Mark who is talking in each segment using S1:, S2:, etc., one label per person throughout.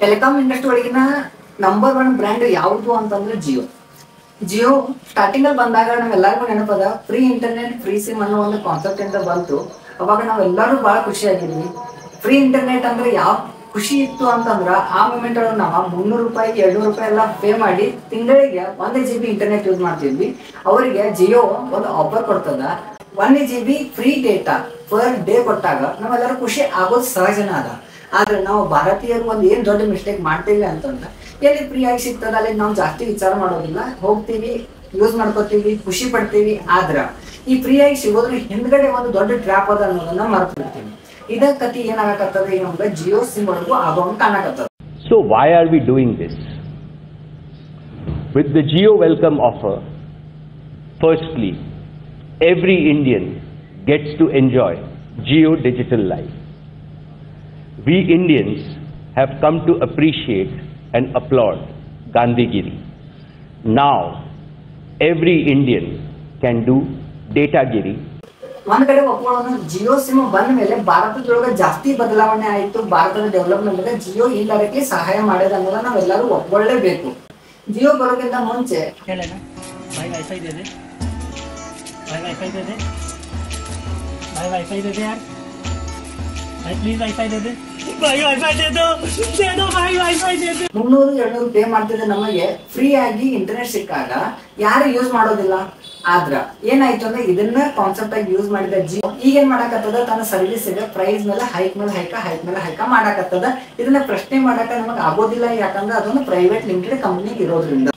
S1: Telecom industry ಒಳಗಿನ number 1 brand ಯಾವುದು ಅಂತಂದ್ರೆ ಜಿಯೋ ಸ್ಟಾರ್ಟಿಂಗ್ ಅಲ್ಲಿ ಬಂದಾಗ ನಾವೆಲ್ಲರಿಗೂ ನೆನಪದ ಫ್ರೀ ಇಂಟರ್ನೆಟ್ ಫ್ರೀ ಸಿಮ್ ಅನ್ನೋ ಒಂದು ಕಾನ್ಸೆಪ್ಟ್ ಅಂತ ಬಂತು. ಅವಾಗ ನಾವೆಲ್ಲರೂ ಬಹಳ ಖುಷಿ ಆಗಿದ್ವಿ. ಫ್ರೀ ಇಂಟರ್ನೆಟ್ ಅಂದ್ರೆ ಯಾವ ಖುಷಿ ಇತ್ತು ಅಂತಂದ್ರ ಆ ಮೂಮೆಂಟ್ ಒಳಗೆ ನಾವು 300 ರೂಪಾಯಿ 200 ರೂಪಾಯಿ ಎಲ್ಲ ಪೇ ಮಾಡಿ ತಿಂಗಳಿಗೆ 1 GB ಇಂಟರ್ನೆಟ್ ಯೂಸ್ ಮಾಡ್ತಿದ್ವಿ. ಅವರಿಗೆ ಜಿಯೋ ಒಂದು ಆಫರ್ ಕೊಡ್ತದ 1 GB free data per day ಕೊಟ್ಟಾಗ ನಾವೆಲ್ಲರೂ ಖುಷಿ ಆಗೋದು ಸಹಜನ ಅದ. ಆದ್ರೆ ನಾವು ಭಾರತೀಯರು ಒಂದು ಏನ್ ದೊಡ್ಡ ಮಿಸ್ಟೇಕ್ ಮಾಡ್ತೀವಿ ಅಂತಂದ್ರೆ ಎಲ್ಲಿ ಫ್ರೀ ಆಗಿ ಸಿಗ್ತದ ಅಲ್ಲಿ ನಾವು ಜಾಸ್ತಿ ವಿಚಾರ ಮಾಡೋದಿಲ್ಲ, ಹೋಗ್ತೀವಿ ಯೂಸ್ ಮಾಡ್ಕೋತೀವಿ ಖುಷಿ ಪಡ್ತೀವಿ. ಆದ್ರ ಈ ಫ್ರೀ ಆಗಿ ಸಿಗೋದ್ರ ಹಿಂದ್ಗಡೆ ಒಂದು ದೊಡ್ಡ ಟ್ರ್ಯಾಪ್ ಅದ ಅನ್ನೋದನ್ನ ಮರೆತು ಬಿಡ್ತೀವಿ. ಇದ ಕತಿ ಏನಾಗತ್ತದ ಈಗ ನಮ್ಗೆ ಜಿಯೋ ಸಿಮ್ ಒಳಗೂ ಆಗೋಂಗ್ ಕಾಣಕತ್ತದ.
S2: So why are we doing this? With the Jio welcome offer, firstly, every Indian gets to enjoy Jio digital life. We Indians have come to appreciate and applaud Gandhigiri. Now, every Indian can do Datagiri.
S1: ಒಂದ್ ಕಡೆ ಒಪ್ಕೊಳ್ಳೋಣ, Jio sim ಬಂದ ಮೇಲೆ ಭಾರತದೊಳಗೆ ಜಾಸ್ತಿ ಬದಲಾವಣೆ ಆಯಿತು. ಭಾರತದ development Jio indirectly ಸಹಾಯ ಮಾಡಿದ ಅನ್ನೋದನ್ನ ನಾವೆಲ್ಲರೂ ಒಪ್ಕೊಳ್ಳೇಬೇಕು. ಜಿಯೋ ಬರೋಕ್ಕಿಂತ ಮುಂಚೆ $300-200 ಪೇ ಮಾಡ್ತಿದ್ರೆ ನಮಗೆ ಫ್ರೀ ಆಗಿ ಇಂಟರ್ನೆಟ್ ಸಿಕ್ಕಾಗ ಯಾರು ಯೂಸ್ ಮಾಡೋದಿಲ್ಲ. ಆದ್ರ ಏನಾಯ್ತು ಅಂದ್ರೆ ಇದನ್ನ ಕಾನ್ಸೆಪ್ಟ್ ಆಗಿ ಯೂಸ್ ಮಾಡಿದ ಜಿಯೋ ಈಗ ಏನ್ ಮಾಡಕತ್ತದ ತನ್ನ ಸರ್ವಿಸ್ ಇದೆ ಪ್ರೈಸ್ ಮೇಲೆ ಹೈಕ್ ಮೇಲೆ ಹೈಕ ಮಾಡಕತ್ತದ. ಇದನ್ನ ಪ್ರಶ್ನೆ ಮಾಡಕ ನಮಗ್ ಆಗೋದಿಲ್ಲ, ಯಾಕಂದ್ರೆ ಅದೊಂದು ಪ್ರೈವೇಟ್ ಲಿಮಿಟೆಡ್ ಕಂಪನಿ ಇರೋದ್ರಿಂದ.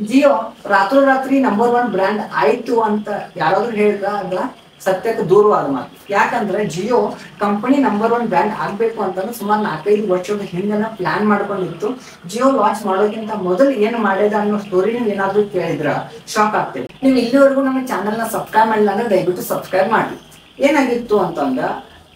S1: ಜಿಯೋ ರಾತ್ರಿ ನಂಬರ್ 1 ಬ್ರ್ಯಾಂಡ್ ಆಯ್ತು ಅಂತ ಯಾರಾದ್ರೂ ಹೇಳಿದ್ರ ಅದ ಸತ್ಯಕ್ಕೆ ದೂರವಾದ ಮಾತು. ಯಾಕಂದ್ರೆ ಜಿಯೋ ಕಂಪನಿ ನಂಬರ್ 1 ಬ್ರ್ಯಾಂಡ್ ಆಗ್ಬೇಕು ಅಂತಂದ್ರೆ ಸುಮಾರು 4-5 ವರ್ಷದ ಹಿಂದೆನ ಪ್ಲಾನ್ ಮಾಡ್ಕೊಂಡಿತ್ತು. ಜಿಯೋ ಲಾಂಚ್ ಮಾಡೋಕ್ಕಿಂತ ಮೊದಲು ಏನ್ ಮಾಡಿದ ಅನ್ನೋ ಸ್ಟೋರಿ ನೀವು ಏನಾದ್ರೂ ಕೇಳಿದ್ರ ಶಾಕ್ ಆಗ್ತೇವೆ. ನೀವು ಇಲ್ಲಿವರೆಗೂ ನಮ್ಮ ಚಾನಲ್ ನ ಸಬ್ಸ್ಕ್ರೈಬ್ ಮಾಡಿಲ್ಲ ಅಂದ್ರೆ ದಯವಿಟ್ಟು ಸಬ್ಸ್ಕ್ರೈಬ್ ಮಾಡಿ. ಏನಾಗಿತ್ತು ಅಂತಂದ್ರ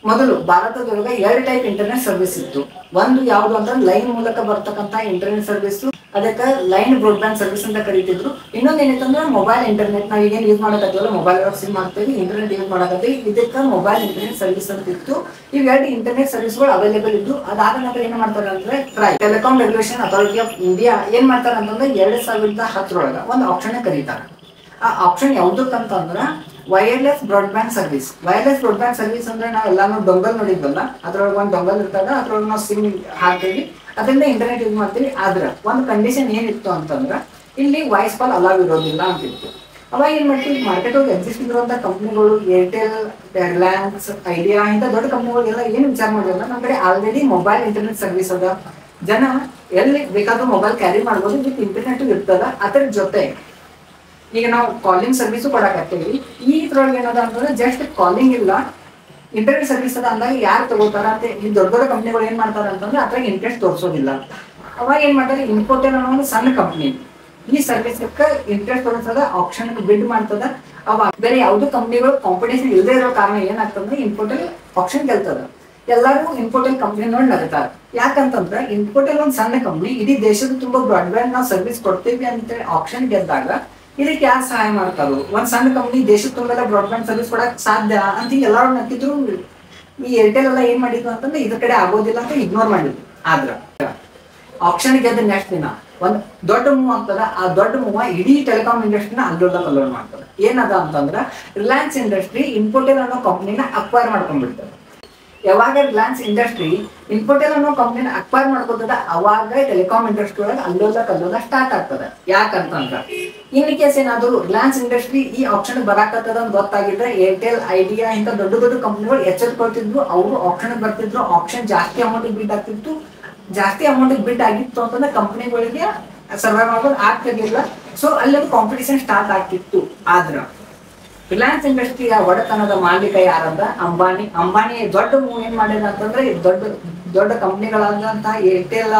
S1: ಮೊದಲು ಭಾರತದೊಳಗೆ 2 ಟೈಪ್ ಇಂಟರ್ನೆಟ್ ಸರ್ವಿಸ್ ಇತ್ತು. ಒಂದು ಯಾವ್ದು ಅಂತಂದ್ರೆ ಲೈನ್ ಮೂಲಕ ಬರ್ತಕ್ಕಂತ ಇಂಟರ್ನೆಟ್ ಸರ್ವಿಸ್, ಅದಕ್ಕೆ ಲೈನ್ ಬ್ರಾಡ್ಬ್ಯಾಂಡ್ ಸರ್ವಿಸ್ ಅಂತ ಕರೀತಿದ್ರು. ಇನ್ನೊಂದು ಏನಂತಂದ್ರೆ ಮೊಬೈಲ್ ಇಂಟರ್ನೆಟ್, ನಾವು ಈಗೇನು ಯೂಸ್ ಮಾಡಕತ್ತೀವಲ್ಲ ಮೊಬೈಲ್ ಸಿಮ್ ಮಾಡ್ತೀವಿ, ಇಂಟರ್ನೆಟ್ ಯೂಸ್ ಮಾಡಕತ್ತೀವಿ, ಇದಕ್ಕೆ ಮೊಬೈಲ್ ಇಂಟರ್ನೆಟ್ ಸರ್ವಿಸ್ ಅಂತ ಇತ್ತು. ಇವ್ 2 ಇಂಟರ್ನೆಟ್ ಸರ್ವಿಸ್ಗಳು ಅವೈಲೇಬಲ್ ಇದ್ದು. ಅದಾದ ನಂತರ ಏನ್ ಮಾಡ್ತಾರೆ ಅಂದ್ರೆ telecom regulation authority of India ಏನ್ ಮಾಡ್ತಾರೆ ಅಂತಂದ್ರೆ 2010 ಒಂದು ಆಪ್ಷನ್ ಕರೀತಾರೆ. ಆ ಆಪ್ಷನ್ ಯಾವ್ದಕ್ಕಂತಂದ್ರ wireless broadband service. Wireless broadband service ಅಂದ್ರೆ ನಾವೆಲ್ಲಾನು ಡೊಂಗಲ್ ನೋಡಿದ್ವಲ್ಲ, ಅದ್ರೊಳಗೆ ಒಂದು ಡೊಂಗಲ್ ಇರ್ತದ, ಅದ್ರೊಳಗೆ ನಾವು ಸಿಮ್ ಹಾಕ್ತೀವಿ, ಅದರಿಂದ ಇಂಟರ್ನೆಟ್ ಯೂಸ್ ಮಾಡ್ತೀವಿ. ಆದ್ರ ಒಂದು ಕಂಡೀಷನ್ ಏನಿತ್ತು ಅಂತಂದ್ರ ಇಲ್ಲಿ ವಾಯ್ಸ್ ಕಾಲ್ ಅಲೌ ಇರೋದಿಲ್ಲ ಅಂತಿತ್ತು. ಅವಾಗ ಏನ್ ಮಾಡ್ತೀವಿ, ಮಾರ್ಕೆಟ್ ಒಳಗೆ ಎಕ್ಸಿಸ್ಟ್ ಇರುವಂತ ಕಂಪ್ನಿಗಳು ಏರ್ಟೆಲ್, ರಿಲಯನ್ಸ್, ಐಡಿಯಾ ಇಂಥ ದೊಡ್ಡ ಕಂಪ್ನಿಗಳಿಗೆಲ್ಲ ಏನ್ ವಿಚಾರ ಮಾಡಿದ್ರೆ ನಮ್ಮ ಕಡೆ ಆಲ್ರೆಡಿ ಮೊಬೈಲ್ ಇಂಟರ್ನೆಟ್ ಸರ್ವಿಸ್ ಅದ, ಜನ ಎಲ್ಲಿ ಬೇಕಾದ್ರೂ ಮೊಬೈಲ್ ಕ್ಯಾರಿ ಮಾಡ್ಬೋದು, ವಿತ್ ಇಂಟರ್ನೆಟ್ ಇರ್ತದ. ಅದ್ರ ಜೊತೆ ಈಗ ನಾವು ಕಾಲಿಂಗ್ ಸರ್ವಿಸು ಕೊಡಕತ್ತೀವಿ. ಈ ಇದ್ರೊಳಗೆ ಏನದ ಅಂತಂದ್ರೆ ಜಸ್ಟ್ ಕಾಲಿಂಗ್ ಇಲ್ಲ, ಇಂಟರ್ನೆಟ್ ಸರ್ವಿಸ್ ಅದ ಅಂದಾಗ ಯಾರು ತಗೋತಾರ ಅಂತ ಈ ದೊಡ್ಡ ದೊಡ್ಡ ಕಂಪ್ನಿಗಳು ಏನ್ ಮಾಡ್ತಾರ ಅಂತಂದ್ರೆ ಅದ್ರಾಗ ಇಂಟ್ರೆಸ್ಟ್ ತೋರಿಸೋದಿಲ್ಲ. ಅವಾಗ ಏನ್ ಮಾಡ್ತಾರೆ, ಇನ್ಫೋಟೆಲ್ ಅನ್ನೋ ಒಂದು ಸಣ್ಣ ಕಂಪ್ನಿ ಈ ಸರ್ವಿಸ್ ಇಂಟ್ರೆಸ್ಟ್ ತೋರಿಸದ, ಆಪ್ಷನ್ ಬಿಡ್ ಮಾಡ್ತದ. ಅವಾಗ ಬೇರೆ ಯಾವ್ದು ಕಂಪ್ನಿಗಳು ಕಾಂಪಿಟೇಷನ್ ಇಲ್ಲದೆ ಇರೋ ಕಾರಣ ಏನಾಗ್ತಂದ್ರೆ ಇನ್ಫೋಟೆಲ್ ಆಪ್ಷನ್ ಗೆಲ್ತದ. ಎಲ್ಲರೂ ಇನ್ಫೋಟೆಲ್ ಕಂಪ್ನಿ ನೋಡಿ ನಗುತ್ತಾರೆ. ಯಾಕಂತಂದ್ರೆ ಇನ್ಫೋಟೆಲ್ ಒಂದು ಸಣ್ಣ ಕಂಪ್ನಿ ಇಡೀ ದೇಶದ ತುಂಬಾ ಬ್ರಾಡ್ಬ್ಯಾಂಡ್ ನಾವು ಸರ್ವಿಸ್ ಕೊಡ್ತೀವಿ ಅಂತ ಆಪ್ಷನ್ ಗೆದ್ದಾಗ ಇದಕ್ಕೆ ಯಾರು ಸಹಾಯ ಮಾಡ್ತಾರೋ, ಒಂದ್ ಸಣ್ಣ ಕಂಪ್ನಿ ದೇಶದ ತುಂಬೆಲ್ಲ ಬ್ರಾಡ್ಬ್ಯಾಂಡ್ ಸರ್ವಿಸ್ ಕೊಡಕ್ ಸಾಧ್ಯ ಅಂತ ಎಲ್ಲರೂ ನಕ್ಕಿದ್ರು. ಈ ಏರ್ಟೆಲ್ ಎಲ್ಲ ಏನ್ ಮಾಡಿದ್ರು ಅಂತಂದ್ರೆ ಇದ್ರ ಕಡೆ ಆಗೋದಿಲ್ಲ ಅಂತ ಇಗ್ನೋರ್ ಮಾಡಿದ್ರು. ಆದ್ರ ಆಪ್ಷನ್ ಗೆದ್ದ ನೆಕ್ಸ್ಟ್ ದಿನ ಒಂದ್ ದೊಡ್ಡ ಮೂವ್ ಆಗ್ತದ. ಆ ದೊಡ್ಡ ಮೂವ್ ಇಡೀ ಟೆಲಿಕಾಂ ಇಂಡಸ್ಟ್ರಿನ ಅಲ್ಲೋಲ ಮಾಡ್ತದೆ. ಏನದ ಅಂತಂದ್ರ ರಿಲಯನ್ಸ್ ಇಂಡಸ್ಟ್ರಿ ಇನ್ಫೋಟೆಲ್ ಅನ್ನೋ ಕಂಪ್ನಿನ ಅಕ್ವೈರ್ ಮಾಡ್ಕೊಂಡ್ಬಿಡ್ತದೆ. ಯಾವಾಗ ರಿಲಯನ್ಸ್ ಇಂಡಸ್ಟ್ರಿ ಇನ್ಫೋಟೆಲ್ ಅನ್ನೋ ಕಂಪ್ನಿನ ಅಕ್ವೈರ್ ಮಾಡ್ಕೋತದ, ಅವಾಗ ಟೆಲಿಕಾಂ ಇಂಡಸ್ಟ್ರಿ ಒಳಗೆ ಅಲ್ಲೋಲ ಸ್ಟಾರ್ಟ್ ಆಗ್ತದೆ. ಯಾಕಂತಂದ್ರ ಇನ್ ಕೇಸ್ ಏನಾದ್ರು ರಿಲಯನ್ಸ್ ಇಂಡಸ್ಟ್ರಿ ಈ ಆಪ್ಷನ್ ಬರಾಕತ್ತದ ಅಂತ ಗೊತ್ತಾಗಿದ್ರೆ ಏರ್ಟೆಲ್, ಐಡಿಯಾ ಇಂಥ ದೊಡ್ಡ ದೊಡ್ಡ ಕಂಪ್ನಿಗಳು ಎಚ್ಚರಿಕೊಳ್ತಿದ್ರು, ಅವರು ಆಪ್ಷನ್ ಬರ್ತಿದ್ರು, ಆಪ್ಷನ್ ಜಾಸ್ತಿ ಅಮೌಂಟ್ ಬಿಡ್ ಆಗ್ತಿತ್ತು. ಜಾಸ್ತಿ ಅಮೌಂಟ್ ಬಿಡ್ ಆಗಿತ್ತು ಅಂತಂದ್ರೆ ಕಂಪನಿಗಳಿಗೆ ಸರ್ವೈವ್ ಮಾಡೋದು ಆಗ್ತಿರ್ಲಿಲ್ಲ. ಸೊ ಅಲ್ಲಿ ಒಂದು ಕಾಂಪಿಟೇಷನ್ ಸ್ಟಾರ್ಟ್ ಆಗ್ತಿತ್ತು. ಆದ್ರ ರಿಲಯನ್ಸ್ ಇಂಡಸ್ಟ್ರಿಯ ಒಡೆತನದ ಮಾಲೀಕ ಯಾರಂದ ಅಂಬಾನಿ ದೊಡ್ಡ ಮೂವ್ ಏನ್ ಮಾಡಿದ ಅಂತಂದ್ರೆ ದೊಡ್ಡ ಕಂಪ್ನಿಗಳಾದಂತಹ ಏರ್ಟೆಲ್,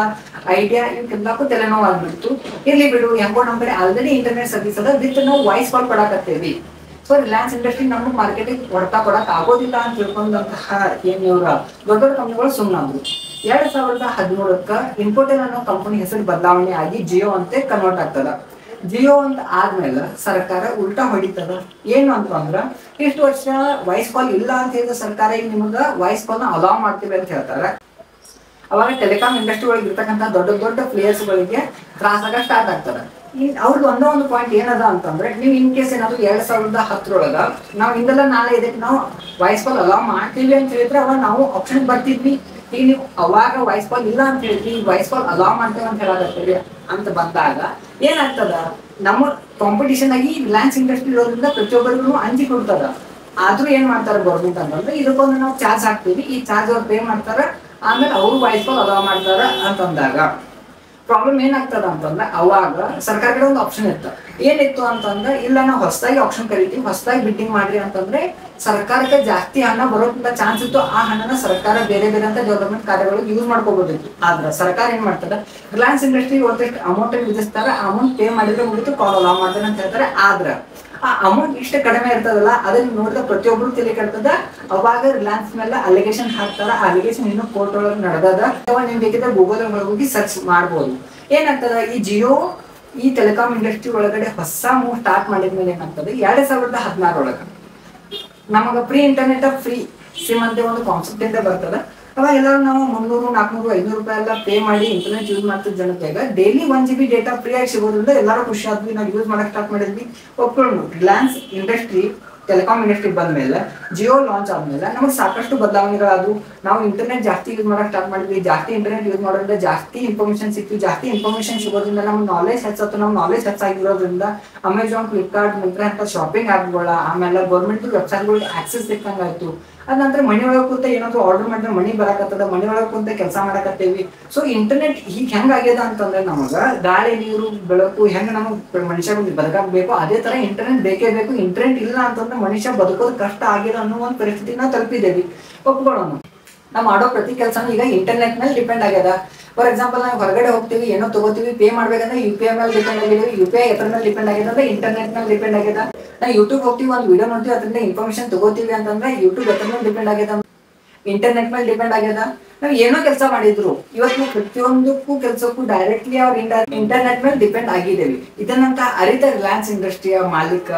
S1: ಐಡಿಯಾ ಇವಕ್ಕೆಲ್ಲಕ್ಕೂ ತಲೆನೋವು ಆಗ್ಬಿಡ್ತು. ಇರ್ಲಿ ಬಿಡು, ಹೆಂಗೋ ನಮ್ ಕಡೆ ಆಲ್ರೆಡಿ ಇಂಟರ್ನೆಟ್ ಸರ್ವಿಸ್ ಅದ, ವಿತ್ ನಾವು ವಾಯ್ಸ್ ಕಾಲ್ ಕೊಡಕತ್ತೇವಿ. ಸೊ ರಿಲಯನ್ಸ್ ಇಂಡಸ್ಟ್ರಿ ನಮ್ಗೆ ಮಾರ್ಕೆಟಿಗೆ ಹೊಡೆತ ಕೊಡಕ್ ಆಗೋದಿಲ್ಲ ಅಂತ ತಿಳ್ಕೊಂಡಂತಹ ಏನ್ ಇವ್ರ ದೊಡ್ಡ ಕಂಪ್ನಿಗಳು ಸುಮ್ಮನಾದ್ರು. 2013 ಇನ್ಫೋಟೆಲ್ ಅನ್ನೋ ಕಂಪನಿ ಹೆಸರು ಬದಲಾವಣೆ ಆಗಿ ಜಿಯೋ ಅಂತ ಕನ್ವರ್ಟ್ ಆಗ್ತದ. ಜಿಯೋ ಅಂತ ಆದ್ಮೇಲೆ ಸರ್ಕಾರ ಉಲ್ಟಾ ಹೊಡಿತದ. ಏನು ಅಂತಂದ್ರ ಇಷ್ಟು ವರ್ಷ ವಾಯ್ಸ್ ಕಾಲ್ ಇಲ್ಲ ಅಂತ ಹೇಳಿದ ಸರ್ಕಾರ ಈಗ ನಿಮಗ ವಾಯ್ಸ್ ಕಾಲ್ ನ ಅಲೌ ಮಾಡ್ತೀವಿ ಅಂತ ಹೇಳ್ತಾರ. ಅವಾಗ ಟೆಲಿಕಾಂ ಇಂಡಸ್ಟ್ರಿ ಒಳಗೆ ಇರ್ತಕ್ಕಂಥ ದೊಡ್ಡ ದೊಡ್ಡ ಪ್ಲೇಯರ್ಸ್ಗಳಿಗೆ ತ್ರಾಸಾಗ ಸ್ಟಾರ್ಟ್ ಆಗ್ತದೆ. ಅವ್ರಿಗೆ ಒಂದೇ ಒಂದು ಪಾಯಿಂಟ್ ಏನದ ಅಂತಂದ್ರೆ, ನೀವು ಇನ್ ಕೇಸ್ ಏನಾದ್ರು 2010 ನಾವು ಹಿಂದೆಲ್ಲ ನಾಳೆ ಇದಕ್ಕೆ ನಾವು ವಾಯ್ಸ್ ಕಾಲ್ ಅಲೌ ಮಾಡ್ತೀವಿ ಅಂತ ಹೇಳಿದ್ರೆ ಅವಾಗ ನಾವು ಆಪ್ಷನ್ ಬರ್ತಿದ್ವಿ. ಈಗ ನೀವು ಅವಾಗ ವಾಯ್ಸ್ ಕಾಲ್ ಇಲ್ಲ ಅಂತ ಹೇಳಿದ್ವಿ, ಈಗ ವಾಯ್ಸ್ ಕಾಲ್ ಅಲೌ ಮಾಡ್ತೇವೆ ಅಂತ ಹೇಳಕತ್ತೀವಿ ಅಂತ ಬಂದಾಗ ಏನಾಗ್ತದ, ನಮ್ಮ ಕಾಂಪಿಟೇಷನ್ ಆಗಿ ರಿಲಯನ್ಸ್ ಇಂಡಸ್ಟ್ರಿ ಇರೋದ್ರಿಂದ ಪ್ರತಿಯೊಬ್ಬರಿಗೂ ಅಂಜಿ ಕೊಡ್ತದ. ಆದ್ರೂ ಏನ್ ಮಾಡ್ತಾರೆ ಗೌರ್ಮೆಂಟ್ ಅಂತಂದ್ರೆ, ಇದಕ್ಕೊಂದು ನಾವು ಚಾರ್ಜ್ ಹಾಕ್ತೀವಿ, ಈ ಚಾರ್ಜ್ ಅವ್ರು ಪೇ ಮಾಡ್ತಾರ, ಆಮೇಲೆ ಅವರು ವಾಯ್ಸ್ ಕಾಲ್ ಅಲೌ ಮಾಡ್ತಾರ ಅಂತಂದಾಗ ಪ್ರಾಬ್ಲಮ್ ಏನಾಗ್ತದ ಅಂತಂದ್ರೆ, ಅವಾಗ ಸರ್ಕಾರ ಕಡೆ ಒಂದು ಆಪ್ಷನ್ ಇತ್ತು. ಏನಿತ್ತು ಅಂತಂದ್ರೆ, ಇಲ್ಲ ನಾವು ಹೊಸದಾಗಿ ಆಪ್ಷನ್ ಕರಿತೀವಿ, ಹೊಸದಾಗಿ ಬಿಡ್ಡಿಂಗ್ ಮಾಡ್ರಿ ಅಂತಂದ್ರೆ ಸರ್ಕಾರಕ್ಕೆ ಜಾಸ್ತಿ ಹಣ ಬರೋದ್ರಿಂದ ಚಾನ್ಸ್ ಇತ್ತು. ಆ ಹಣನ ಸರ್ಕಾರ ಬೇರೆ ಬೇರೆ ಅಂತ ಡೆವಲಪ್ಮೆಂಟ್ ಕಾರ್ಯಗಳಿಗೆ ಯೂಸ್ ಮಾಡ್ಕೋಬೋದಿತ್ತು. ಆದ್ರೆ ಸರ್ಕಾರ ಏನ್ ಮಾಡ್ತದೆ, ರಿಲಯನ್ಸ್ ಇಂಡಸ್ಟ್ರಿ ಒಂದಷ್ಟು ಅಮೌಂಟ್ ವಿಧಿಸ್ತಾರೆ, ಅಮೌಂಟ್ ಪೇ ಮಾಡಿದ್ರೆ ಮುಗಿತು, ಕಾಲ್ ಅಲೌ ಮಾಡ್ತಾರೆ ಅಂತ ಹೇಳ್ತಾರೆ. ಆದ್ರೆ ಆ ಅಮೌಂಟ್ ಇಷ್ಟ ಕಡಿಮೆ ಇರ್ತದಲ್ಲ, ಅದನ್ನ ನೋಡಿದ ಪ್ರತಿಯೊಬ್ಬರು ತಲೆ ಕೆಡ್ತದ. ಅವಾಗ ರಿಲಯನ್ಸ್ ಮೇಲೆ ಅಲಿಗೇಷನ್ ಹಾಕ್ತಾರ. ಅಲಿಗೇಷನ್ ಇನ್ನೂ ಕೋರ್ಟ್ ಒಳಗೆ ನಡೆದದ. ನೀವು ಬೇಕಿದ್ರೆ ಗೂಗಲ್ ಹೋಗಿ ಸರ್ಚ್ ಮಾಡ್ಬೋದು. ಏನಾಗ್ತದ, ಈ ಜಿಯೋ ಈ ಟೆಲಿಕಾಂ ಇಂಡಸ್ಟ್ರಿ ಒಳಗಡೆ ಹೊಸ ಮೂವ್ ಸ್ಟಾರ್ಟ್ ಮಾಡಿದ್ಮೇಲೆ ಏನಾಗ್ತದೆ, 2016 ನಮಗ ಫ್ರೀ ಇಂಟರ್ನೆಟ್ ಫ್ರೀ ಸಿಮ್ ಅಂತ ಒಂದು ಕಾನ್ಸೆಪ್ಟ್ ಇಂದ ಬರ್ತದ. ಅವಾಗ ಎಲ್ಲರೂ ನಾವು 300, 400, 500 ರೂಪಾಯಿ ಎಲ್ಲ ಪೇ ಮಾಡಿ ಇಂಟರ್ನೆಟ್ ಯೂಸ್ ಮಾಡ್ತಿದ್ದ ಜನತೆಗೆ ಡೈಲಿ 1 GB ಡೇಟಾ ಫ್ರೀ ಆಗಿ ಸಿಗೋದ್ರಿಂದ ಎಲ್ಲರೂ ಖುಷಿ ಆದ್ವಿ, ನಾವು ಯೂಸ್ ಮಾಡಕ್ ಸ್ಟಾರ್ಟ್ ಮಾಡಿದ್ವಿ. ಒಪ್ಕೊಂಡು ರಿಲಯನ್ಸ್ ಇಂಡಸ್ಟ್ರಿ ಟೆಲಿಕಾಂ ಇಂಡಸ್ಟ್ರಿ ಬಂದ್ಮೇಲೆ, ಜಿಯೋ ಲಾಂಚ್ ಆದ್ಮೇಲೆ ನಮಗೆ ಸಾಕಷ್ಟು ಬದಲಾವಣೆಗಳಾದವು. ನಾವು ಇಂಟರ್ನೆಟ್ ಜಾಸ್ತಿ ಯೂಸ್ ಮಾಡಕ್ ಸ್ಟಾರ್ಟ್ ಮಾಡಿದ್ವಿ. ಜಾಸ್ತಿ ಇಂಟರ್ನೆಟ್ ಯೂಸ್ ಮಾಡೋದ್ರಿಂದ ಜಾಸ್ತಿ ಇನ್ಫಾರ್ಮೇಶನ್ ಸಿಕ್ತು. ಜಾಸ್ತಿ ಇನ್ಫಾರ್ಮೇಶನ್ ಸಿಗೋದ್ರಿಂದ ನಮ್ಮ ನಾಲೆಜ್ ಹೆಚ್ಚಾಯ್ತು. ನಮ್ಮ ನಾಲೆಜ್ ಹೆಚ್ಚಾಗಿರೋದ್ರಿಂದ ಅಮೆಝಾನ್, ಫ್ಲಿಪ್ಕಾರ್ಟ್, ಮಿಂತ್ರಾ ಅಂತ ಶಾಪಿಂಗ್ ಆಪ್ಗಳ, ಆಮೇಲೆ ಗೌರ್ಮೆಂಟ್ ವೆಬ್ಸೈಟ್ಗಳಿಗೆ ಆಕ್ಸೆಸ್ ಸಿಕ್ಕಂಗಾಯ್ತು. ಅದ ನಂತರ ಮನೆ ಒಳಗೆ ಕೂತ ಏನಾದ್ರು ಆರ್ಡರ್ ಮಾಡಿದ್ರೆ ಮನಿ ಬರಾಕತ್ತದ, ಮನೆ ಒಳಗೆ ಕುಂತ ಕೆಲಸ ಮಾಡಕತ್ತೇವಿ. ಸೊ ಇಂಟರ್ನೆಟ್ ಈಗ ಹೆಂಗಾಗ್ಯದ ಅಂತಂದ್ರೆ, ನಮಗ ಗಾಳಿ, ನೀರು, ಬೆಳಕು ಹೆಂಗ ನಮಗ್ ಮನುಷ್ಯ ಬದುಕಾಗಬೇಕು, ಅದೇ ತರ ಇಂಟರ್ನೆಟ್ ಬೇಕೇ ಬೇಕು. ಇಂಟರ್ನೆಟ್ ಇಲ್ಲ ಅಂತಂದ್ರೆ ಮನುಷ್ಯ ಬದುಕೋದು ಕಷ್ಟ ಆಗಿರೋ ಅನ್ನೋ ಒಂದು ಪರಿಸ್ಥಿತಿನ ತಲುಪಿದ್ದೇವೆ. ಒಪ್ಕೊಳ್ಳೋಣ. ನಾವು ಮಾಡೋ ಪ್ರತಿ ಕೆಲಸನೂ ಈಗ ಇಂಟರ್ನೆಟ್ ಮೇಲೆ ಡಿಪೆಂಡ್ ಆಗ್ಯದ. ಫಾರ್ ಎಕ್ಸಾಂಪಲ್, ನಾವು ಹೊರಗಡೆ ಹೋಗ್ತೀವಿ, ಏನೋ ತಗೋತೀವಿ, ಪೇ ಮಾಡ್ಬೇಕಂದ್ರೆ UPI ಮೇಲೆ ಡಿಪೆಂಡ್ ಆಗಿದ್ದೀವಿ. UPI ಎದ್ರ ಮೇಲೆ ಡಿಪೆಂಡ್ ಆಗಿದೆ ಅಂದ್ರೆ ಇಂಟರ್ನೆಟ್ ಮೇಲೆ ಡಿಪೆಂಡ್ ಆಗಿದೆ. ನಾವು ಯೂಟ್ಯೂಬ್ ಹೋಗ್ತೀವಿ, ಒಂದು ವಿಡಿಯೋ ನೋಡ್ತೀವಿ, ಅದರಿಂದ ಇನ್ಫಾರ್ಮೇಶನ್ ತಗೋತೀವಿ ಅಂತಂದ್ರೆ ಯೂಟ್ಯೂಬ್ ಎದ್ರ ಮೇಲೆ ಡಿಪೆಂಡ್ ಆಗಿದೆ, ಇಂಟರ್ನೆಟ್ ಮೇಲೆ ಡಿಪೆಂಡ್ ಆಗ್ಯದ. ನಾವು ಏನೋ ಕೆಲಸ ಮಾಡಿದ್ರು ಇವತ್ತು ನಾವು ಪ್ರತಿಯೊಂದಕ್ಕೂ ಕೆಲಸಕ್ಕೂ ಡೈರೆಕ್ಟ್ಲಿ ಅವ್ರ ಇಂಟರ್ನೆಟ್ ಮೇಲೆ ಡಿಪೆಂಡ್ ಆಗಿದ್ದೇವೆ. ಇದನ್ನಂತ ಅರಿತ ರಿಲಯನ್ಸ್ ಇಂಡಸ್ಟ್ರಿಯ ಮಾಲೀಕ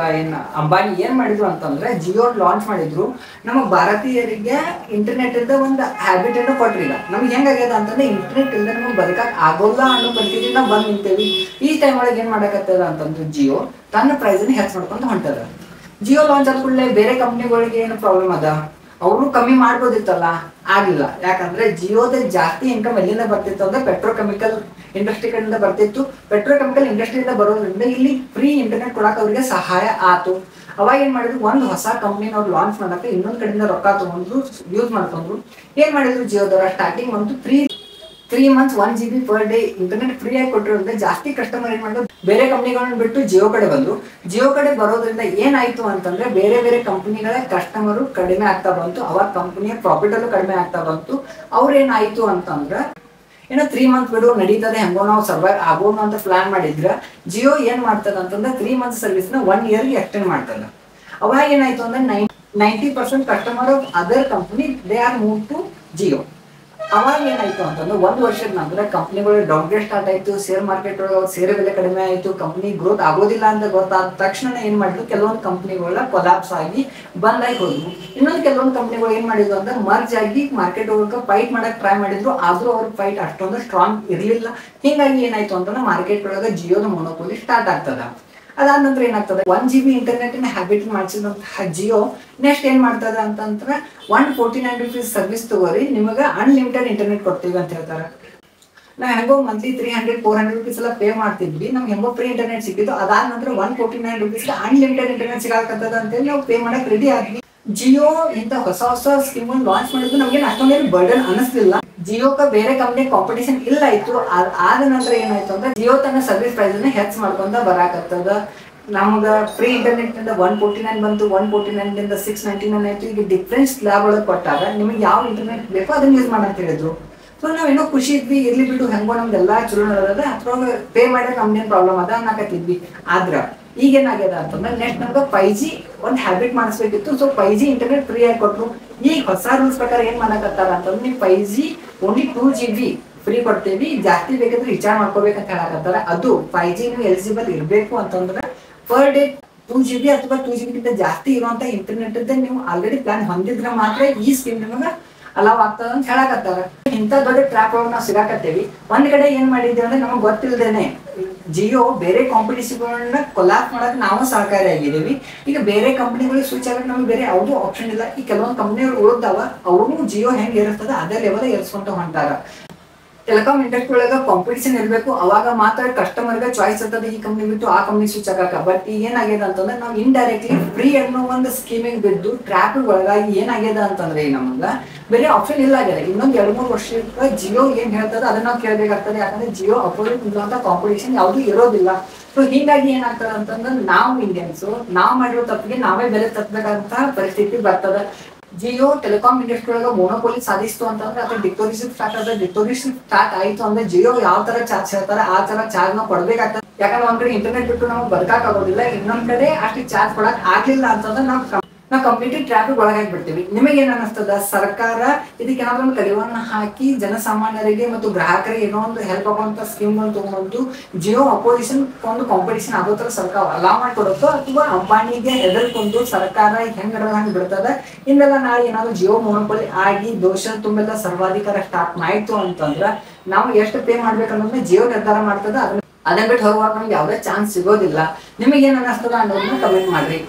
S1: ಅಂಬಾನಿ ಏನ್ ಮಾಡಿದ್ರು ಅಂತಂದ್ರೆ, ಜಿಯೋ ಲಾಂಚ್ ಮಾಡಿದ್ರು. ನಮ್ಮ ಭಾರತೀಯರಿಗೆ ಇಂಟರ್ನೆಟ್ ಇಂದ ಒಂದು ಹ್ಯಾಬಿಟ್ ಅನ್ನು ಕೊಟ್ರಿ. ಈಗ ನಮ್ಗೆ ಹೆಂಗಾಗ್ಯದ ಅಂತಂದ್ರೆ, ಇಂಟರ್ನೆಟ್ ಇಲ್ಲದೆ ನಮ್ಗೆ ಬದುಕಕ್ ಆಗೋಲ್ಲ ಅನ್ನೋ ಪರಿಸ್ಥಿತಿ ನಾವು ಬಂದ್ ನಿಂತೇವಿ. ಈ ಟೈಮ್ ಒಳಗೆ ಏನ್ ಮಾಡಕತ್ತದ ಅಂತಂದ್ರೆ, ಜಿಯೋ ತನ್ನ ಪ್ರೈಸ್ ಅನ್ನು ಹೆಚ್ಚು ಮಾಡ್ಕೊಂತ ಹೊಂಟದ. ಜಿಯೋ ಲಾಂಚ್ ಆದ ಕೂಡಲೇ ಬೇರೆ ಕಂಪ್ನಿಗಳಿಗೆ ಏನು ಪ್ರಾಬ್ಲಮ್ ಅದ, ಅವರು ಕಮ್ಮಿ ಮಾಡ್ಬೋದಿತ್ತಲ್ಲ, ಆಗಿಲ್ಲ. ಯಾಕಂದ್ರೆ ಜಿಯೋದ ಜಾಸ್ತಿ ಇನ್ಕಮ್ ಎಲ್ಲಿಂದ ಬರ್ತಿತ್ತು ಅಂದ್ರೆ ಪೆಟ್ರೋಕೆಮಿಕಲ್ ಇಂಡಸ್ಟ್ರಿ ಕಡೆಯಿಂದ ಬರ್ತಿತ್ತು. ಪೆಟ್ರೋಕೆಮಿಕಲ್ ಇಂಡಸ್ಟ್ರಿಯಿಂದ ಬರೋದ್ರಿಂದ ಇಲ್ಲಿ ಫ್ರೀ ಇಂಟರ್ನೆಟ್ ಕೊಡಕ್ಕೆ ಅವರಿಗೆ ಸಹಾಯ ಆತು. ಅವಾಗ ಏನ್ ಮಾಡಿದ್ರು, ಒಂದು ಹೊಸ ಕಂಪ್ನಿನ ಅವ್ರು ಲಾಂಚ್ ಮಾಡಕ್ಕೆ ಇನ್ನೊಂದ್ ಕಡೆಯಿಂದ ರೊಕ್ಕ ತಗೊಂಡ್ರು, ಯೂಸ್ ಮಾಡ್ಕೊಂಡ್ರು. ಏನ್ ಮಾಡಿದ್ರು ಜಿಯೋದವರ, ಸ್ಟಾರ್ಟಿಂಗ್ ಒಂದು 3 months 1 GB per day internet free ಆಗಿ ಕೊಟ್ಟಿರೋದ್ರಿಂದ ಜಾಸ್ತಿ ಕಸ್ಟಮರ್ ಏನ್ ಮಾಡಿದ್ರು, ಬೇರೆ ಕಂಪ್ನಿಗಳನ್ನ ಬಿಟ್ಟು ಜಿಯೋ ಕಡೆ ಬಂದ್ರು. ಜಿಯೋ ಕಡೆ ಬರೋದ್ರಿಂದ ಏನಾಯ್ತು ಅಂತಂದ್ರೆ, ಬೇರೆ ಬೇರೆ ಕಂಪನಿಗಳ ಕಸ್ಟಮರು ಕಡಿಮೆ ಆಗ್ತಾ ಬಂತು. ಅವಾಗ ಕಂಪನಿಯ ಪ್ರಾಫಿಟ್ ಅಲ್ಲೂ ಕಡಿಮೆ ಆಗ್ತಾ ಬಂತು. ಅವ್ರೇನಾಯ್ತು ಅಂತಂದ್ರೆ, ಏನೋ 3 months ಬಿಡು ನಡೀತದೆ, ಹೆಂಗೋ ನಾವು ಸರ್ವೈವ್ ಆಗೋಣ ಅಂತ ಪ್ಲಾನ್ ಮಾಡಿದ್ರ, ಜಿಯೋ ಏನ್ ಮಾಡ್ತದ ಅಂತಂದ್ರೆ 3 months ಸರ್ವಿಸ್ ನ 1 year ಎಕ್ಸ್ಟೆಂಡ್ ಮಾಡ್ತದ. ಅವಾಗ ಏನಾಯ್ತು ಅಂದ್ರೆ 90% customer of other company they are move to Jio. ಅವಾಗ ಏನಾಯ್ತು ಅಂತಂದ್ರೆ, 1 ವರ್ಷದ ನಂತರ ಕಂಪ್ನಿಗಳು ಡೌನ್ಗ್ರೇಡ್ ಸ್ಟಾರ್ಟ್ ಆಯ್ತು. ಶೇರ್ ಮಾರ್ಕೆಟ್ ಒಳಗೆ ಅವ್ರ ಶೇರ್ ಬೆಲೆ ಕಡಿಮೆ ಆಯ್ತು. ಕಂಪ್ನಿ ಗ್ರೋತ್ ಆಗೋದಿಲ್ಲ ಅಂತ ಗೊತ್ತಾದ ತಕ್ಷಣ ಏನ್ ಮಾಡಿದ್ರು, ಕೆಲವೊಂದು ಕಂಪ್ನಿಗಳ ಕೊಲಾಪ್ಸ್ ಆಗಿ ಬಂದಾಗಿ ಹೋದ್ವು. ಇನ್ನೊಂದು ಕೆಲವೊಂದು ಕಂಪ್ನಿಗಳು ಏನ್ ಮಾಡಿದ್ರು ಅಂದ್ರೆ, ಮರ್ಜ್ ಆಗಿ ಮಾರ್ಕೆಟ್ ಒಳಗೆ ಫೈಟ್ ಮಾಡಕ್ ಟ್ರೈ ಮಾಡಿದ್ರು. ಆದ್ರೂ ಅವ್ರ ಫೈಟ್ ಅಷ್ಟೊಂದು ಸ್ಟ್ರಾಂಗ್ ಇರ್ಲಿಲ್ಲ. ಹಿಂಗಾಗಿ ಏನಾಯ್ತು ಅಂತಂದ್ರೆ, ಮಾರ್ಕೆಟ್ ಒಳಗೆ ಜಿಯೋದ ಮೊನೋಪೋಲಿ ಸ್ಟಾರ್ಟ್ ಆಗ್ತದ. ಅದಾದ ನಂತರ ಏನಾಗ್ತದೆ, 1 GB ಇಂಟರ್ನೆಟ್ ಹ್ಯಾಬಿಟ್ ಮಾಡಿಸಿದಂತಹ ಜಿಯೋ ನೆಕ್ಸ್ಟ್ ಏನ್ ಮಾಡ್ತದ ಅಂತಂದ್ರೆ, 149 rupees ಸರ್ವಿಸ್ ತಗೋರಿ, ನಿಮಗೆ ಅನ್ಲಿಮಿಟೆಡ್ ಇಂಟರ್ನೆಟ್ ಕೊಡ್ತೀವಿ ಅಂತ ಹೇಳ್ತಾರೆ. ನಾವು ಹೆಂಗೋ ಮಂತ್ಲಿ 300-400 rupees ಎಲ್ಲ ಪೇ ಮಾಡ್ತಿದ್ವಿ, ನಮ್ಗೆ ಹೆಂಗೋ ಫ್ರೀ ಇಂಟರ್ನೆಟ್ ಸಿಕ್ಕಿದ್ದು. ಅದಾದ ನಂತರ 149 rupees ಅನ್ಲಿಮಿಟೆಡ್ ಇಂಟರ್ನೆಟ್ ಸಿಗಾಕತ್ತದ ಅಂತೇಳಿ ನಾವು ಪೇ ಮಾಡಕ್ ರೆಡಿ ಆದ್ವಿ. ಜಿಯೋ ಇಂತ ಹೊಸ ಸ್ಕೀಮ್ ಲಾಂಚ್ ಮಾಡಿದ್ದು ನಮ್ಗೆ ಅಷ್ಟೊಂದೇನು ಬರ್ಡನ್ ಅನಿಸ್ಲಿಲ್ಲ. ಜಿಯೋಕ ಬೇರೆ ಕಂಪ್ನಿ ಕಾಂಪಿಟೇಷನ್ ಇಲ್ಲ ಇತ್ತು. ಆದ ನಂತರ ಏನಾಯ್ತು ಅಂದ್ರೆ, ಜಿಯೋ ತನ್ನ ಸರ್ವಿಸ್ ಪ್ರೈಸ್ ಅನ್ನ ಹೆಚ್ಚು ಮಾಡ್ಕೊಂತ ಬರಾಕತ್ತದ. ನಮ್ಗ ಫ್ರೀ ಇಂಟರ್ನೆಟ್ ಇಂದ 149 ಬಂತು, 149 ಇಂದ 699 ಆಯ್ತು. ಈಗ ಡಿಫ್ರೆನ್ಸ್ ಲ್ಯಾಬ್ ಒಳಗೆ ಕೊಟ್ಟಾಗ ನಿಮಗೆ ಯಾವ ಇಂಟರ್ನೆಟ್ ಬೇಕೋ ಅದನ್ನ ಯೂಸ್ ಮಾಡಂತ ಹೇಳಿದ್ರು. ಸೊ ನಾವೇನೋ ಖುಷಿ ಇದ್ವಿ, ಇರ್ಲಿ ಬಿಡು ಹೆಂಗೋ ನಮ್ದೆಲ್ಲ ಚಲೋ ನಡೆದ, ಅಥವಾ ಪೇ ಮಾಡಿದ್ರೆ ನಮ್ದೇನ್ ಪ್ರಾಬ್ಲಮ್ ಅದ ಅನ್ನಕತ್ತಿದ್ವಿ. ಆದ್ರ ಈಗೇನಾಗ್ಯದ ಅಂತಂದ್ರೆ, ನೆಕ್ಸ್ಟ್ ನಮ್ಗೆ 5G ಒಂದು ಹ್ಯಾಬಿಟ್ ಮಾಡಿಸ್ಬೇಕಿತ್ತು. ಸೊ 5G ಇಂಟರ್ನೆಟ್ ಫ್ರೀ ಆಗಿ ಕೊಟ್ರು. ಈಗ ಹೊಸ ರೂಲ್ಸ್ ಪ್ರಕಾರ ಏನ್ ಮಾಡಕತ್ತಾರ ಅಂತಂದ್ರೆ, ನೀವು 5G ಓನ್ಲಿ 2 GB ಫ್ರೀ ಕೊಡ್ತೇವಿ, ಜಾಸ್ತಿ ಬೇಕಂದ್ರೆ ರಿಚಾರ್ಜ್ ಮಾಡ್ಕೋಬೇಕಂತ ಹೇಳಕತ್ತಾರ. ಅದು 5G ನೀವು ಎಲಿಜಿಬಲ್ ಇರಬೇಕು ಅಂತಂದ್ರೆ ಪರ್ ಡೇ 2 GB ಅಥವಾ 2 GB ಗಿಂತ ಜಾಸ್ತಿ ಇರುವಂತ ಇಂಟರ್ನೆಟ್ ನೀವು ಆಲ್ರೆಡಿ ಪ್ಲಾನ್ ಹೊಂದಿದ್ರೆ ಮಾತ್ರ ಈ ಸ್ಕೀಮ್ ನಿಮಗೆ ಅಲಾವ್ ಆಗ್ತದ ಅಂತ ಹೇಳಕತ್ತಾರ. ಇಂಥ ದೊಡ್ಡ ಟ್ರ್ಯಾಪ್ ಒಳಗೆ ನಾವು ಸಿಗಾಕತ್ತೇವಿ. ಒಂದ್ ಕಡೆ ಏನ್ ಮಾಡಿದ್ದೇವೆ ಅಂದ್ರೆ ನಮಗೆ ಗೊತ್ತಿಲ್ಲದೇನೆ ಜಿಯೋ ಬೇರೆ ಕಾಂಪಿಟೇಷನ್ಗಳನ್ನ ಕೊಲಾಪ್ ಮಾಡಕ್ ನಾವು ಸಹಕಾರಿಯಾಗಿದ್ದೀವಿ. ಈಗ ಬೇರೆ ಕಂಪ್ನಿಗಳಿಗೆ ಸ್ವಿಚ್ ಆಗಕ್ಕೆ ನಮ್ಗೆ ಬೇರೆ ಯಾವುದೂ ಆಪ್ಷನ್ ಇಲ್ಲ. ಈ ಕೆಲವೊಂದು ಕಂಪ್ನಿಗಳು ಉಳಿದಾವ, ಅವರು ಜಿಯೋ ಹೆಂಗ್ ಇರ್ತದ ಅದೇ ಲೆವೆಲ್ ಏರ್ಸ್ಕೊಂತ ಹೊಂಟಾರ. ಟೆಲಿಕಾಂ ಇಂಡಸ್ಟ್ರಿ ಒಳಗ ಕಾಂಪಿಟೇಷನ್ ಇರಬೇಕು, ಅವಾಗ ಮಾತ್ರ ಕಸ್ಟಮರ್ಗೆ ಚಾಯ್ಸ್ ಇರ್ತದೆ ಈ ಕಂಪ್ನಿ ಬಿಟ್ಟು ಆ ಕಂಪ್ನಿ ಸ್ವಿಚ್ ಆಗಕ. ಬಟ್ ಈಗ ಏನಾಗಿದೆ ಅಂತಂದ್ರೆ ನಾವು ಇಂಡೈರೆಕ್ಟ್ಲಿ ಫ್ರೀ ಅನ್ನೋ ಒಂದು ಸ್ಕೀಮಿಗೆ ಬಿದ್ದು ಟ್ರ್ಯಾಪ್ ಒಳಗಾಗಿ ಏನಾಗಿದೆ ಅಂತಂದ್ರೆ ಈಗ ನಮ್ಗ ಬೇರೆ ಆಪ್ಷನ್ ಇಲ್ಲ ಆಗ್ಯದ. ಇನ್ನೊಂದು 2-3 ವರ್ಷಕ್ಕೆ ಜಿಯೋ ಏನ್ ಹೇಳ್ತದೆ ಅದನ್ನ ನಾವು ಕೇಳಬೇಕಾಗ್ತದೆ. ಯಾಕಂದ್ರೆ ಜಿಯೋ ಅಪೋಸಿಟ್ ಇರುವಂತ ಕಾಂಪಿಟೇಷನ್ ಯಾವ್ದು ಇರೋದಿಲ್ಲ. ಸೊ ಹೀಗಾಗಿ ಏನಾಗ್ತದೆ ಅಂತಂದ್ರೆ ನಾವು ಇಂಡಿಯನ್ಸ್ ನಾವು ಮಾಡಿರೋ ತಪ್ಪಿಗೆ ನಾವೇ ಬೆಲೆ ತಪ್ಪಬೇಕಾದಂತ ಪರಿಸ್ಥಿತಿ ಬರ್ತದೆ. ಜಿಯೋ ಟೆಲಿಕಾಂ ಇಂಡಸ್ಟ್ರಿ ಒಳಗೆ ಮೊನೋಪೋಲಿ ಸಾಧಿಸ್ತು ಅಂತಂದ್ರೆ ಅದು ಡಿಕ್ಟೋರಿಯರ್ಶಿಪ್ ಸ್ಟಾರ್ಟ್ ಆದ್ರೆ, ಡಿಕ್ಟೋರಿಯರ್ಶಿಪ್ ಸ್ಟಾರ್ಟ್ ಆಯ್ತು ಅಂದ್ರೆ ಜಿಯೋ ಯಾವ ತರ ಚಾರ್ಜ್ ಹೇಳ್ತಾರೆ ಆ ತರ ಚಾರ್ಜ್ ನಾವು ಕೊಡ್ಬೇಕಾಗ್ತದೆ. ಯಾಕಂದ್ರೆ ಒಂದ್ ಕಡೆ ಇಂಟರ್ನೆಟ್ ಬಿಟ್ಟು ನಾವು ಬದುಕಾಕ್ ಆಗೋದಿಲ್ಲ, ಇನ್ನೊಂದ್ ಕಡೆ ಅಷ್ಟು ಚಾರ್ಜ್ ಕೊಡಕ್ ಆಗ್ಲಿಲ್ಲ ಅಂತಂದ್ರೆ ನಾವು ಕಂಪ್ಲೀಟ್ಲಿ ಟ್ರಾಫಿಕ್ ಒಳಗಾಗ್ಬಿಡ್ತೀವಿ. ನಿಮಗೆ ಏನ್ ಅನಿಸ್ತದ? ಸರ್ಕಾರ ಇದಕ್ಕೆ ಏನಾದ್ರು ಒಂದು ಕಡಿವಾಣ ಹಾಕಿ ಜನಸಾಮಾನ್ಯರಿಗೆ ಮತ್ತು ಗ್ರಾಹಕರಿಗೆ ಏನೋ ಒಂದು ಹೆಲ್ಪ್ ಆಗುವಂತ ಸ್ಕೀಮ್ಗಳು ತಗೊಂಡು ಜಿಯೋ ಅಪೋಸಿಷನ್ ಒಂದು ಕಾಂಪಿಟೇಷನ್ ಆಗೋ ತರ ಸರ್ಕಾರ ಅಲಾವ್ ಮಾಡಿಕೊಡುತ್ತೋ, ಅಥವಾ ಅಂಬಾನಿಗೆ ಹೆದರ್ಕೊಂಡು ಸರ್ಕಾರ ಹೆಂಗ್ ಹಂಗ್ ಬಿಡ್ತದ. ಇನ್ನೆಲ್ಲ ನಾಳೆ ಏನಾದ್ರು ಜಿಯೋ ಮೊನೋಪೊಲಿ ಆಗಿ ದೋಷ ತುಂಬೆಲ್ಲ ಸರ್ವಾಧಿಕಾರ ಸ್ಟಾರ್ಟ್ ಆಯ್ತು ಅಂತಂದ್ರ ನಾವು ಎಷ್ಟು ಪೇ ಮಾಡ್ಬೇಕನ್ನೋದನ್ನ ಜಿಯೋ ನಿರ್ಧಾರ ಮಾಡ್ತದ. ಅದನ್ನ ಬಿಟ್ಟು ಹೋಗುವಾಗ ನಮ್ಗೆ ಯಾವುದೇ ಚಾನ್ಸ್ ಸಿಗೋದಿಲ್ಲ. ನಿಮಗೆ ಏನ್ ಅನಿಸ್ತದ ಅನ್ನೋದನ್ನ ಕಮೆಂಟ್ ಮಾಡ್ರಿ.